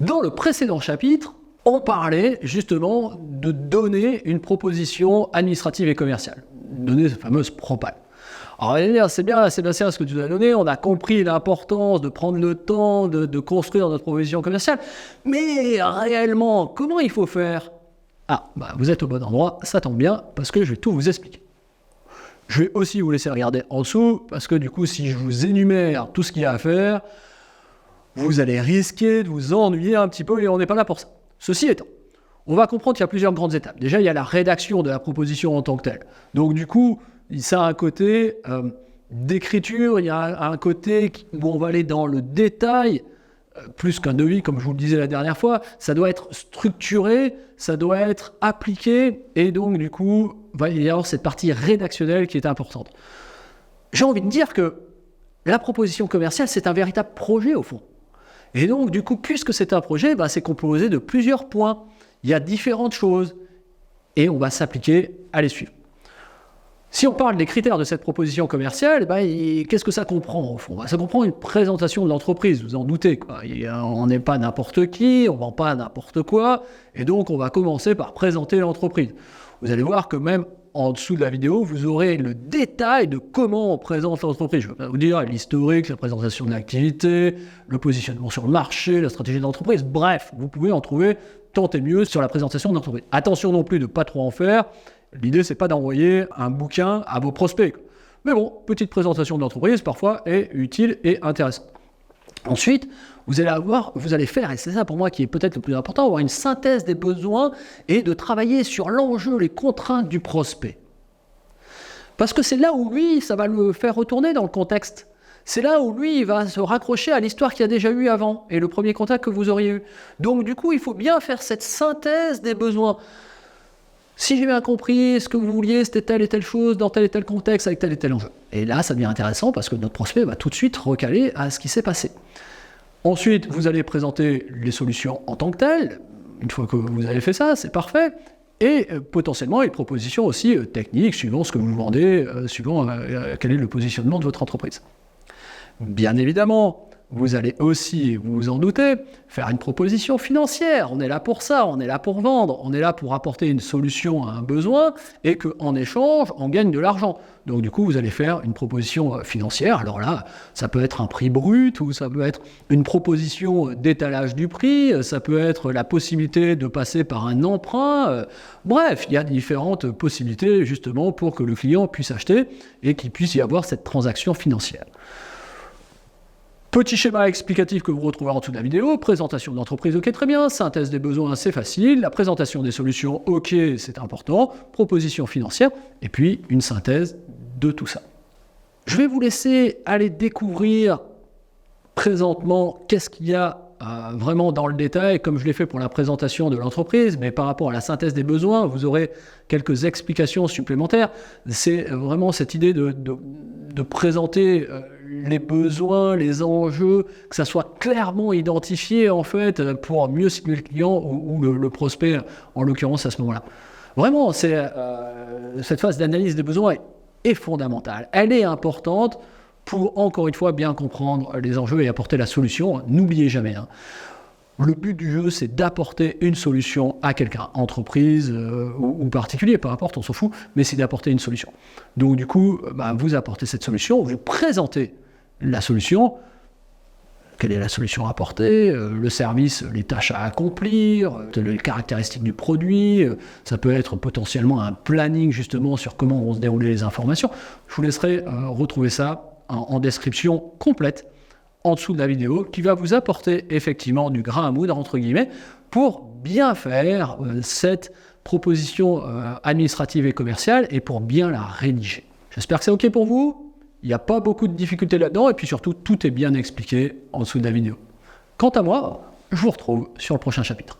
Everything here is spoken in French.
Dans le précédent chapitre, on parlait justement de donner une proposition administrative et commerciale, donner cette fameuse propale. Alors, on va dire, c'est bien ce que tu nous as donné, on a compris l'importance de prendre le temps de construire notre proposition commerciale, mais réellement, comment il faut faire? Vous êtes au bon endroit, ça tombe bien, parce que je vais tout vous expliquer. Je vais aussi vous laisser regarder en dessous, parce que du coup, si je vous énumère tout ce qu'il y a à faire, vous allez risquer de vous ennuyer un petit peu, et on n'est pas là pour ça. Ceci étant, on va comprendre qu'il y a plusieurs grandes étapes. Déjà, il y a la rédaction de la proposition en tant que telle. Donc du coup, ça a un côté d'écriture, il y a un côté où on va aller dans le détail, plus qu'un devis, comme je vous le disais la dernière fois, ça doit être structuré, ça doit être appliqué, et donc du coup, il va y avoir cette partie rédactionnelle qui est importante. J'ai envie de dire que la proposition commerciale, c'est un véritable projet au fond. Et donc, du coup, puisque c'est un projet, c'est composé de plusieurs points. Il y a différentes choses, et on va s'appliquer à les suivre. Si on parle des critères de cette proposition commerciale, qu'est-ce que ça comprend au fond? Ça comprend une présentation de l'entreprise, vous en doutez, quoi. On n'est pas n'importe qui, on ne vend pas n'importe quoi, et donc on va commencer par présenter l'entreprise. Vous allez voir que même en dessous de la vidéo, vous aurez le détail de comment on présente l'entreprise. Je ne vais pas vous dire l'historique, la présentation de l'activité, le positionnement sur le marché, la stratégie de l'entreprise. Bref, vous pouvez en trouver tant et mieux sur la présentation de l'entreprise. Attention non plus de ne pas trop en faire. L'idée, c'est pas d'envoyer un bouquin à vos prospects. Mais bon, petite présentation de l'entreprise, parfois, est utile et intéressante. Ensuite, vous allez faire, et c'est ça pour moi qui est peut-être le plus important, avoir une synthèse des besoins et de travailler sur l'enjeu, les contraintes du prospect. Parce que c'est là où lui, ça va le faire retourner dans le contexte. C'est là où lui, il va se raccrocher à l'histoire qu'il y a déjà eu avant et le premier contact que vous auriez eu. Donc du coup, il faut bien faire cette synthèse des besoins. Si j'ai bien compris, ce que vous vouliez, c'était telle et telle chose, dans tel et tel contexte, avec tel et tel enjeu. Et là, ça devient intéressant parce que notre prospect va tout de suite recaler à ce qui s'est passé. Ensuite, vous allez présenter les solutions en tant que telles. Une fois que vous avez fait ça, c'est parfait. Et potentiellement une proposition aussi technique, suivant ce que vous vendez, suivant quel est le positionnement de votre entreprise. Bien évidemment, vous allez aussi, vous vous en doutez, faire une proposition financière. On est là pour ça, on est là pour vendre, on est là pour apporter une solution à un besoin et qu'en échange, on gagne de l'argent. Donc du coup, vous allez faire une proposition financière. Alors là, ça peut être un prix brut ou ça peut être une proposition d'étalage du prix, ça peut être la possibilité de passer par un emprunt. Bref, il y a différentes possibilités justement pour que le client puisse acheter et qu'il puisse y avoir cette transaction financière. Petit schéma explicatif que vous retrouvez en dessous de la vidéo, présentation de l'entreprise, ok, très bien, synthèse des besoins, c'est facile, la présentation des solutions, ok, c'est important, proposition financière, et puis une synthèse de tout ça. Je vais vous laisser aller découvrir présentement qu'est-ce qu'il y a vraiment dans le détail, comme je l'ai fait pour la présentation de l'entreprise, mais par rapport à la synthèse des besoins, vous aurez quelques explications supplémentaires. C'est vraiment cette idée de présenter les besoins, les enjeux, que ça soit clairement identifié en fait pour mieux cibler le client ou le prospect en l'occurrence à ce moment-là. Vraiment, cette phase d'analyse des besoins est fondamentale. Elle est importante pour, encore une fois, bien comprendre les enjeux et apporter la solution. N'oubliez jamais, le but du jeu, c'est d'apporter une solution à quelqu'un, entreprise ou particulier, peu importe, on s'en fout, mais c'est d'apporter une solution. Donc du coup, vous apportez cette solution, vous présentez la solution, quelle est la solution à apporter, le service, les tâches à accomplir, les caractéristiques du produit, ça peut être potentiellement un planning justement sur comment vont se dérouler les informations. Je vous laisserai retrouver ça en description complète en dessous de la vidéo qui va vous apporter effectivement du grain à moudre entre guillemets pour bien faire cette proposition administrative et commerciale et pour bien la rédiger. J'espère que c'est ok pour vous. Il n'y a pas beaucoup de difficultés là-dedans et puis surtout tout est bien expliqué en dessous de la vidéo. Quant à moi, je vous retrouve sur le prochain chapitre.